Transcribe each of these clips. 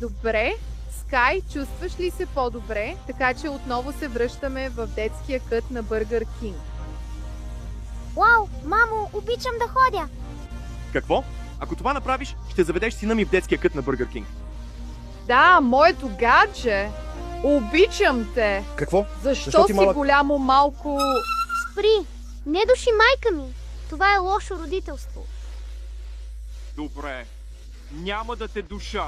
Добре, Скай, чувстваш ли се по-добре? Така че отново се връщаме в детския кът на Бъргър Кинг. Вау, мамо, обичам да ходя. Какво? Ако това направиш, ще заведеш сина ми в детския кът на Бъргър Кинг. Да, моето гадже! Обичам те! Какво? Защо си голямо малко... Спри, не души майка ми. Това е лошо родителство. Добре, няма да те душа.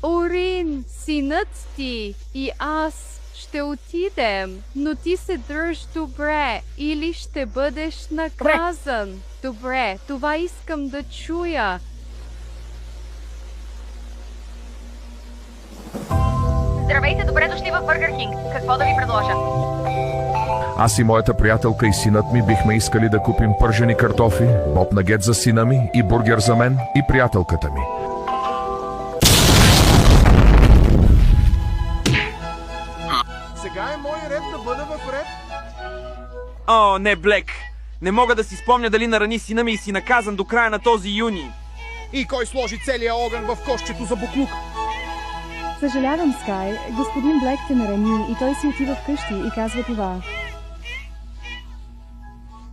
Орин, синът ти и аз ще отидем, но ти се дръж добре или ще бъдеш наказан. Добре, това искам да чуя. Здравейте, добре дошли в Бъргър Кинг. Какво да ви предложа? Аз и моята приятелка и синът ми бихме искали да купим пържени картофи, боб нагет за сина ми и бургер за мен и приятелката ми. Сега е мой ред да бъда в ред. О, не, Блек! Не мога да си спомня дали нарани сина ми и си наказан до края на този юни. И кой сложи целия огън в кошчето за буклук? Съжалявам, Скай. Господин Блек те нарани и той си отива вкъщи и казва това.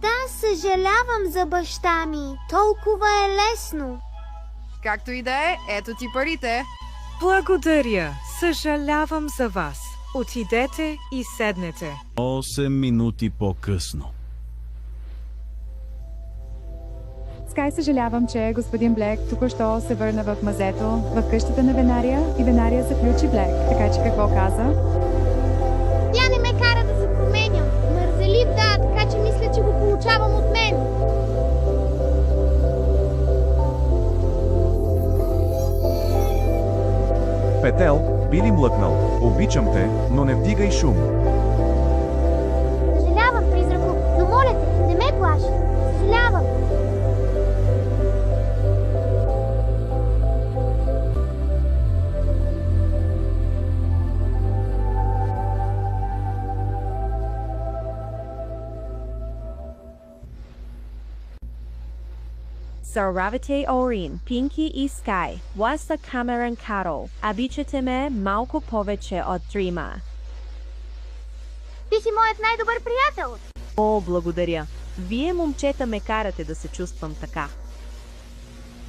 Да, съжалявам за баща ми. Толкова е лесно. Както и да е, ето ти парите. Благодаря. Съжалявам за вас. Отидете и седнете. 8 минути по-късно. Скай, съжалявам, че господин Блек току-що се върна в мазето, в къщата на Венария и Венария заключи Блек. Така че какво каза? Тя не ме кара да се променям. Мързелив, да, така че мисля, че го получавам от мен. Петел, би ли млъкнал? Обичам те, но не вдигай шум. Съжалявам, призрако, но моля те, не ме плаши. Съжалявам. Здравейте, Орин, Пинки и Скай. Аз съм Камерън Карол. Обичате ме малко повече от Дрима. Ти си моят най-добър приятел. О, благодаря. Вие, момчета, ме карате да се чувствам така.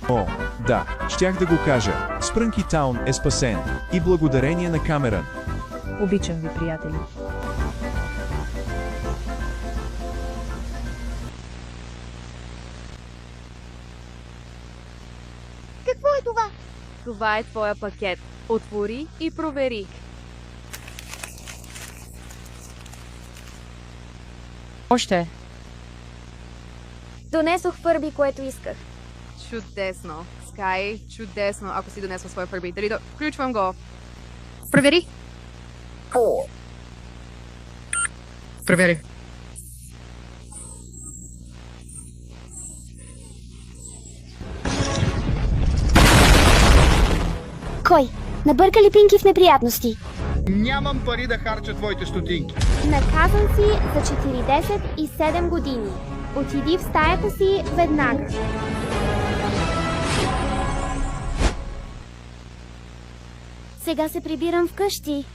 О, да, щях да го кажа. Спрънки Таун е спасен. И благодарение на Камерън. Обичам ви, приятели. Какво е това? Това е твоя пакет. Отвори и провери. Още. Донесох Фърби, което исках. Чудесно. Скай, чудесно, ако си донесла своя Фърби. Дали да... Включвам го. Провери. Провери. Кой? Набърка ли Пинки в неприятности? Нямам пари да харча твоите стотинки. Наказан си за 47 години. Отиди в стаята си веднага. Сега се прибирам вкъщи.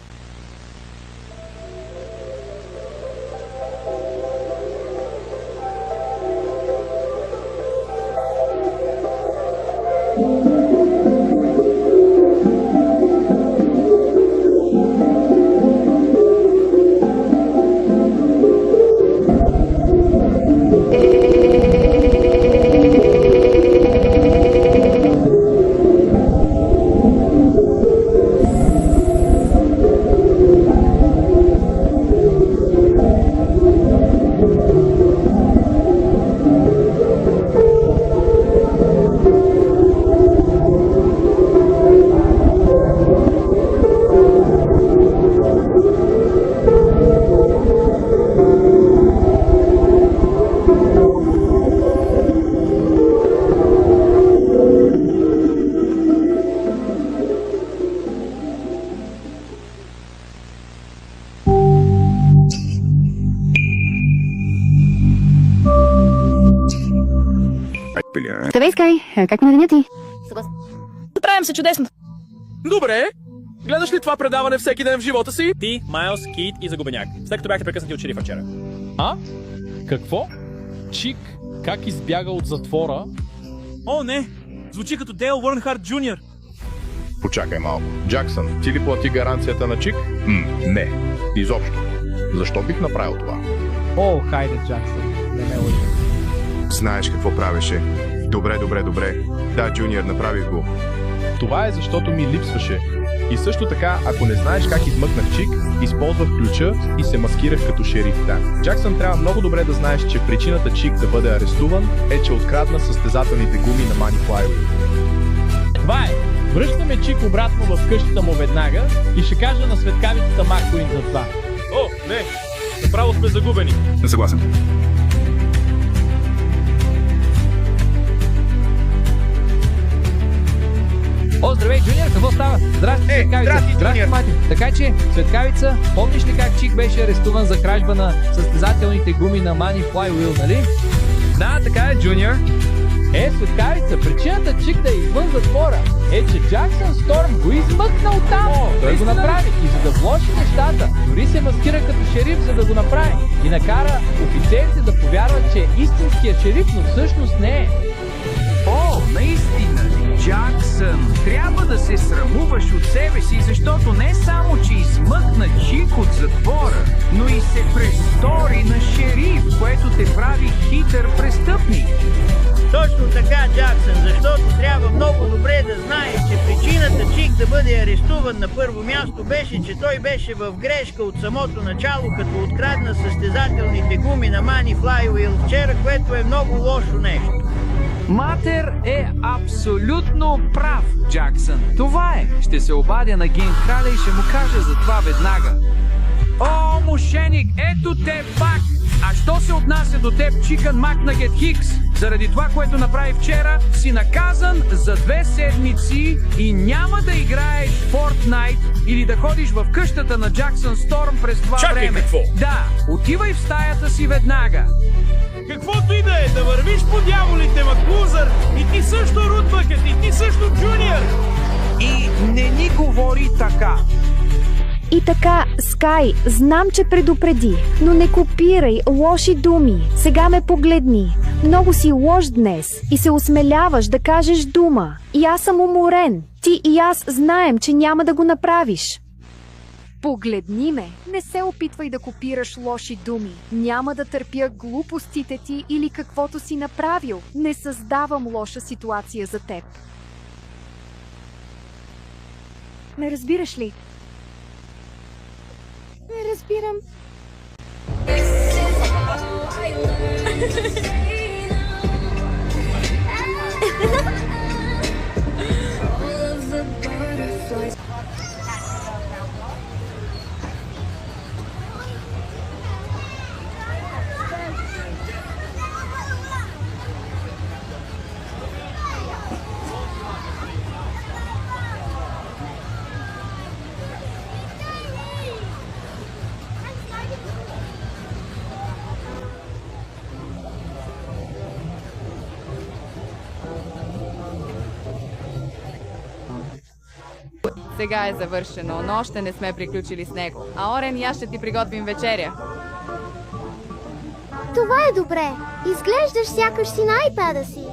Здравей, Скай! Как ми на деня ти? Справям се чудесно. Добре. Гледаш ли това предаване всеки ден в живота си? Ти, Майлз, Кит и Загубеняк. След като бяхте прекъснати от шерифа вчера. А? Какво? Чик как избяга от затвора? О, не! Звучи като Дейл Уърнхарт Джуниор. Почакай малко. Джаксън, ти ли плати гаранцията на Чик? Не. Изобщо. Защо бих направил това? О, хайде, Джаксън. Не ме лъжи. Знаеш какво правеше. Добре. Да, Джуниор, направих го. Това е защото ми липсваше. И също така, ако не знаеш как измъкнах Чик, използвах ключа и се маскирах като шериф. Да. Джаксън, трябва много добре да знаеш, че причината Чик да бъде арестуван е, че открадна състезателните гуми на Money Flywheel. Това е! Връщаме Чик обратно в къщата му веднага и ще кажа на светкавицата Маккуин за това. О, не! Направо сме загубени. Не съгласен. О, здравей, Джуниор, какво става? Здрасти, Светкавица. Здрасти, Мати. Така че, Светкавица, помниш ли как Чик беше арестуван за кражба на състезателните гуми на Money Flywheel, нали? Да, така е, Джуниор. Светкавица, причината Чик да е извън затвора е, че Джаксън Сторм го измъкна оттам. Той го направи и за да влоши нещата, дори се маскира като шериф, за да го направи. И накара офицерите да повярват, че е истинският шериф, но всъщност не е. О, наистина ли, Джаксън? Трябва да се срамуваш от себе си, защото не само, че измъкна Чик от затвора, но и се престори на шериф, което те прави хитър престъпник. Точно така, Джаксън, защото трябва много добре да знаеш, че причината Чик да бъде арестуван на първо място беше, че той беше в грешка от самото начало, като открадна състезателните гуми на Money Flywheel вчера, което е много лошо нещо. Матер е абсолютно прав, Джаксън. Това е. Ще се обадя на Гейм Краля и ще му кажа за това веднага. О, мошеник, ето те пак! А що се отнася до теб, Чикън Макнагет Хикс? Заради това, което направи вчера, си наказан за 2 седмици и няма да играеш Fortnite или да ходиш в къщата на Джаксън Сторм през това време. Какво? Да, отивай в стаята си веднага. Каквото и да е, да вървиш по дяволите, Маклузър! И ти също, Рудбъкет, и ти също, Джуниор! И не ни говори така. И така, Скай, знам, че предупреди, но не копирай лоши думи. Сега ме погледни. Много си лош днес и се осмеляваш да кажеш дума. И аз съм уморен. Ти и аз знаем, че няма да го направиш. Погледни ме. Не се опитвай да копираш лоши думи. Няма да търпя глупостите ти или каквото си направил. Не създавам лоша ситуация за теб. Ме разбираш ли? Не разбирам. Сега е завършено, но още не сме приключили с него. А Орен и аз ще ти приготвим вечеря. Това е добре. Изглеждаш сякаш си на айпада си.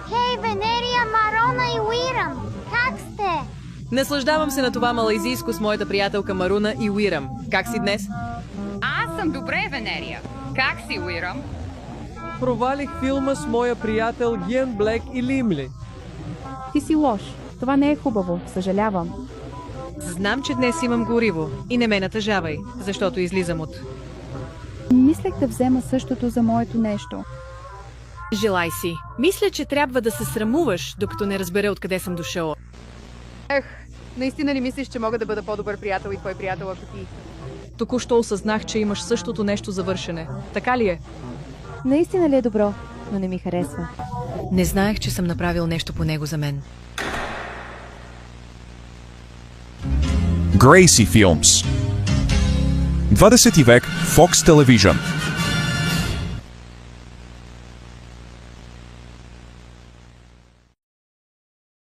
Хей, Венерия, Марона и Уирам! Как сте? Наслаждавам се на това малайзийско с моята приятелка Маруна и Уирам. Как си днес? Аз съм добре, Венерия. Как си, Уирам? Провалих филма с моя приятел Ген Блек и Лимли. Ти си лош. Това не е хубаво. Съжалявам. Знам, че днес имам гориво и не ме натъжавай, защото излизам от... Мислех да взема същото за моето нещо. Желай си. Мисля, че трябва да се срамуваш, докато не разбера откъде съм дошъл. Наистина ли мислиш, че мога да бъда по-добър приятел и твой приятел, ако ти? Току-що осъзнах, че имаш същото нещо за вършене. Така ли е? Наистина ли е добро, но не ми харесва. Не знаех, че съм направил нещо по него за мен. Gracie Films. 20 век Fox Television.